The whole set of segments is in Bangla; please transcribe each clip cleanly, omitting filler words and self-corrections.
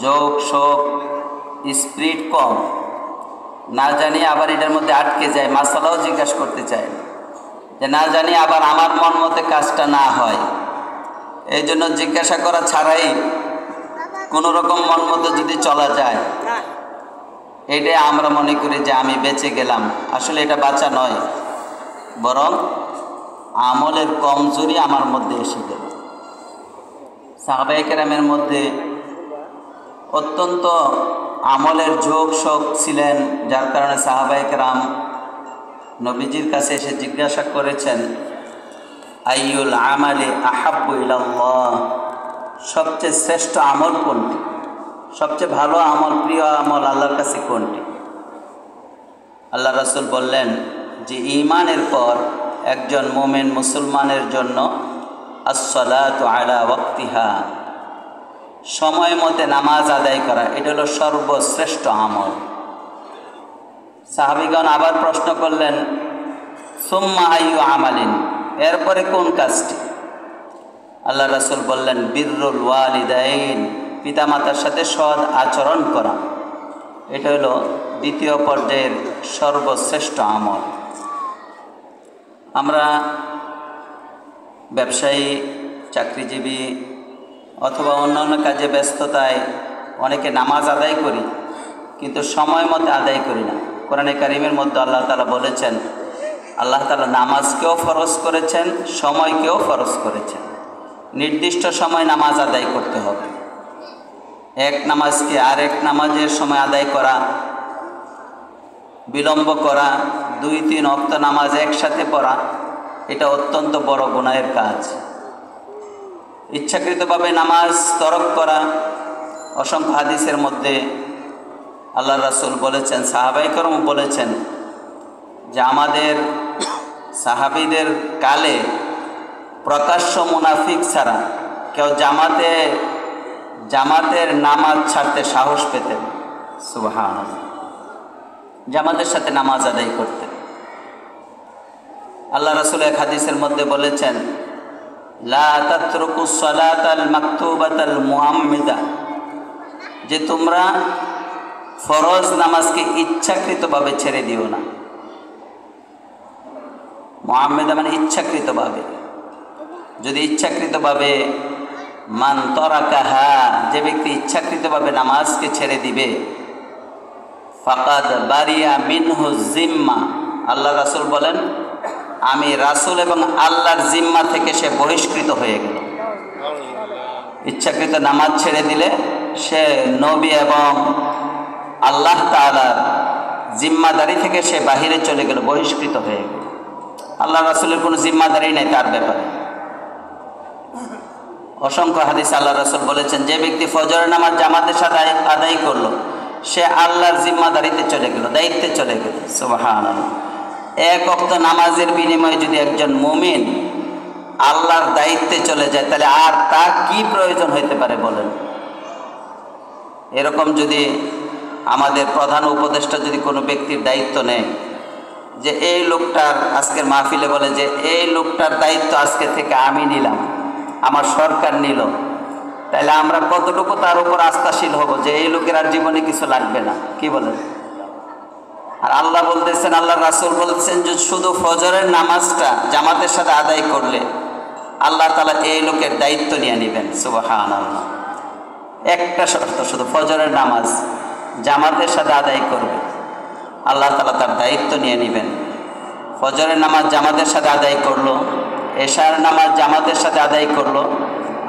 যোগ শোক স্পিরিট কম, না জানি আবার এটার মধ্যে আটকে যায়, মাসালাও জিজ্ঞাসা করতে চায় যে না জানি আবার আমার মন মতে কাজটা না হয়, এই জন্য জিজ্ঞাসা করা ছাড়াই কোনো রকম মন মতো যদি চলা যায়, এটাই আমরা মনে করি যে আমি বেঁচে গেলাম। আসলে এটা বাঁচা নয়, বরং আমলের কমজোরি আমার মধ্যে এসে গেল। সাহাবায়ে কেরামের মধ্যে অত্যন্ত আমলের যোগ শোক ছিলেন, যার কারণে সাহাবায়ে কেরাম নবীজির কাছে এসে জিজ্ঞাসা করেছেন, আইয়ুল আমালি আহাব্বু ইলাল্লাহ, সবচেয়ে শ্রেষ্ঠ আমল কোনটি, সবচেয়ে ভালো আমল, প্রিয় আমল আল্লাহর কাছে কোনটি? আল্লাহ রাসূল বললেন যে ঈমানের পর একজন মুমিন মুসলমানের জন্য আস-সালাতু আলা ওয়াক্তিহা, সময় মতে নামাজ আদায় করা, এটা হলো সর্বশ্রেষ্ঠ আমল। সাহাবীগণ আবার প্রশ্ন করলেন, সুম্মা আইয়ু আমালিন, এরপরে কোন কাজটি? আল্লাহ রাসূল বললেন, বিররুল ওয়ালিদাইন, পিতামাতার সাথে সৎ আচরণ করা, এটা হলো দ্বিতীয় পর্যায়ের সর্বশ্রেষ্ঠ আমল। আমরা ব্যবসায়ী, চাকরিজীবী অথবা অন্যান্য কাজে ব্যস্ততায় অনেকে নামাজ আদায় করি, কিন্তু সময় মতো আদায় করি না। কোরআনে কারিমের মধ্যে আল্লাহ তাআলা বলেছেন, আল্লাহ তাআলা নামাজকেও ফরজ করেছেন, সময়কেও ফরজ করেছেন। নির্দিষ্ট সময় নামাজ আদায় করতে হবে। এক নামাজকে আরেক নামাজের সময় আদায় করা, বিলম্ব করা, 2-3 ওয়াক্ত নামাজ একসাথে পড়া, এটা অত্যন্ত বড় গুনাহের কাজ। ইচ্ছাকৃতভাবে নামাজ তরক করা, অসংখ্য হাদিসের মধ্যে আল্লাহ রাসূল বলেছেন, সাহাবায়ে কেরাম বলেছেন যে আমাদের সাহাবীদের কালে প্রকাশ্য মুনাফিক ছাড়া কেউ জামাতের নামাজ ছাড়তে সাহস পেতেন। সুবহানাল্লাহ, জামাতের সাথে নামাজ আদায় করতেন। আল্লাহ রাসূল এক হাদিসের মধ্যে বলেছেন, লা তাতরুকুস সালাতাল মাকতুবাতাল মুআম্মিদা, যে তোমরা ফরজ নামাজকে ইচ্ছাকৃতভাবে ছেড়ে দিও না। মুআম্মিদা মানে ইচ্ছাকৃতভাবে। যদি ইচ্ছাকৃতভাবে, মান তারাকাহা, যে ব্যক্তি ইচ্ছাকৃতভাবে নামাজকে ছেড়ে দিবে, ফাকাদ বারিয়া মিনহু জিম্মা, আল্লাহ রাসূল বলেন আমি রাসূল এবং আল্লাহর জিম্মা থেকে সে বহিষ্কৃত হয়ে গেল। ইচ্ছাকৃত নামাজ ছেড়ে দিলে সে নবী এবং আল্লাহ তাআলার জিম্মাদারি থেকে সে বাহিরে চলে গেল, বহিষ্কৃত হয়ে গেল। আল্লাহ রাসূলের কোনো জিম্মাদারি নেই তার ব্যাপারে। অসংখ্য হাদিস আল্লাহ রাসূল বলেছেন, যে ব্যক্তি ফজরের নামাজ জামাতের সাথে আদায় করলো, সে আল্লাহর জিম্মাদারিতে চলে গেল, দায়িত্বে চলে গেল। সুবহানাল্লাহ। এক ওয়াক্ত নামাজের বিনিময়ে যদি একজন মুমিন আল্লাহর দায়িত্বে চলে যায়, তাহলে আর তার কি প্রয়োজন হইতে পারে বলেন? এরকম যদি আমাদের প্রধান উপদেষ্টা যদি কোনো ব্যক্তির দায়িত্ব নেয়, যে এই লোকটার, আজকের মাহফিলে বলে যে এই লোকটার দায়িত্ব আজকে থেকে আমি নিলাম, আমার সরকার নিল, তাহলে আমরা কতটুকু তার উপর আস্থাশীল হব যে এই লোকের আর জীবনে কিছু লাগবে না? কি বলেন? আর আল্লাহ বলতেছেন, আল্লাহ রাসূল বলতেছেন যে শুধু ফজরের নামাজটা জামাতের সাথে আদায় করলে আল্লাহ তাআলা এই লোকের দায়িত্ব নিয়ে নেবেন। সুবহানাল্লাহ। একটা শর্ত, শুধু ফজরের নামাজ জামাতের সাথে আদায় করবে, আল্লাহ তাআলা তার দায়িত্ব নিয়ে নেবেন। ফজরের নামাজ জামাতের সাথে আদায় করলো, এশার নামাজ জামাতের সাথে আদায় করলো,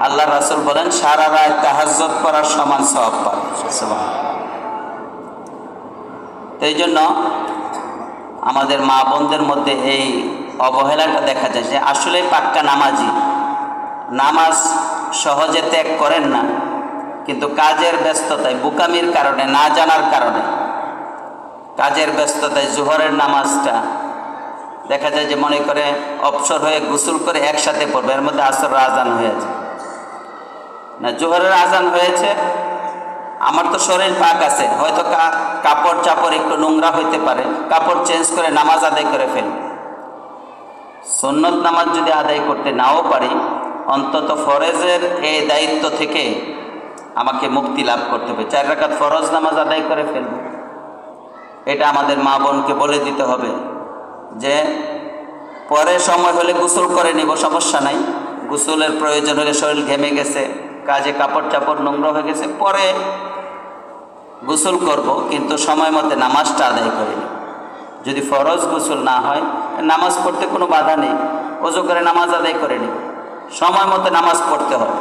আল্লাহ রাসূল বলেন সারা রাত তাহাজ্জুদ করার সমান সওয়াব পাবে। সুবহানাল্লাহ। এই জন্য আমাদের মা বোনদের মধ্যে এই অবহেলাটা দেখা যায়, যে আসলে পাক্কা নামাজি, নামাজ সহজে ত্যাগ করেন না, কিন্তু কাজের ব্যস্ততায়, বোকামির কারণে, না জানার কারণে, কাজের ব্যস্ততায় জোহরের নামাজটা দেখা যায় যে মনে করে অবসর হয়ে গোসল করে একসাথে পড়বে, এর মধ্যে আসরের আজান হয়ে যায় না, জোহরের আজান হয়েছে, আমার তো শরীর পাক আছে, হয়তো কাপড় চাপড় একটু নোংরা হইতে পারে, কাপড় চেঞ্জ করে নামাজ আদায় করে ফেলি। সুন্নত নামাজ যদি আদায় করতে নাও পারি, অন্তত ফরজের এই দায়িত্ব থেকে আমাকে মুক্তি লাভ করতে হবে, 4 রাকাত ফরজ নামাজ আদায় করে ফেলব। এটা আমাদের মা বোনকে বলে দিতে হবে যে পরে সময় হলে গোসল করে নিব, সমস্যা নাই। গোসলের প্রয়োজন হলে শরীর ঘেমে গেছে, কাজে কাপড় চাপড় নোংরা হয়ে গেছে, পরে গোসল করব, কিন্তু সময় মতো নামাজটা আদায় করে নিব। যদি ফরজ গোসল না হয়, নামাজ পড়তে কোনো বাধা নেই, ওযু করে নামাজ আদায় করে নিব, সময় মতো নামাজ পড়তে হবে।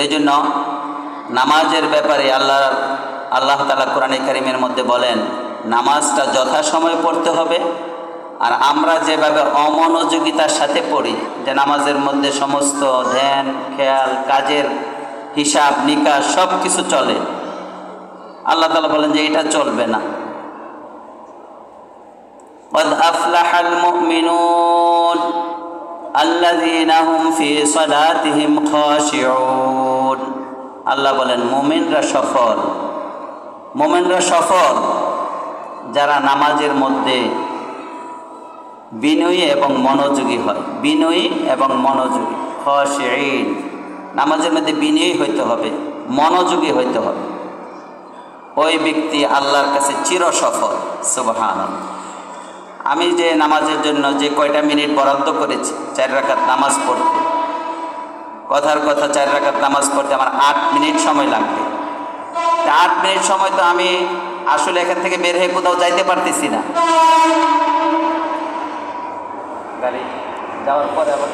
এই জন্য নামাজের ব্যাপারে আল্লাহ তাআলা কোরআনে কারীমের মধ্যে বলেন নামাজটা যথাসময়ে পড়তে হবে। আর আমরা যেভাবে অমনোযোগিতার সাথে পড়ি, যে নামাজের মধ্যে সমস্ত ধ্যান খেয়াল কাজের হিসাব নিকাশ সব কিছু চলে, আল্লাহ তাআলা বলেন যে এটা চলবে না। قد أفلح المؤمنون الذين هم في صلاتهم خاشعون। আল্লাহ বলেন মুমিনরা সফল, মুমিনরা সফল যারা নামাজের মধ্যে বিনয়ী এবং মনোযোগী হয়। বিনয়ী এবং মনোযোগী, খাশিঈন, নামাজের মধ্যে বিনয়ী হইতে হবে, মনোযোগী হইতে হবে। ওই ব্যক্তি আল্লাহর কাছে চির সফল। সুবহানাল্লাহ। আমি যে নামাজের জন্য যে কয়টা মিনিট বরাদ্দ করেছি 4 রাকাত নামাজ পড়তে, কথার কথা 4 রাকাত নামাজ পড়তে আমার 8 মিনিট সময় লাগবে। 8 মিনিট সময় তো আমি আসলে এখান থেকে বের হয়ে কোথাও যাইতে পারতেছি না। গাড়ি যাওয়ার পরে আবার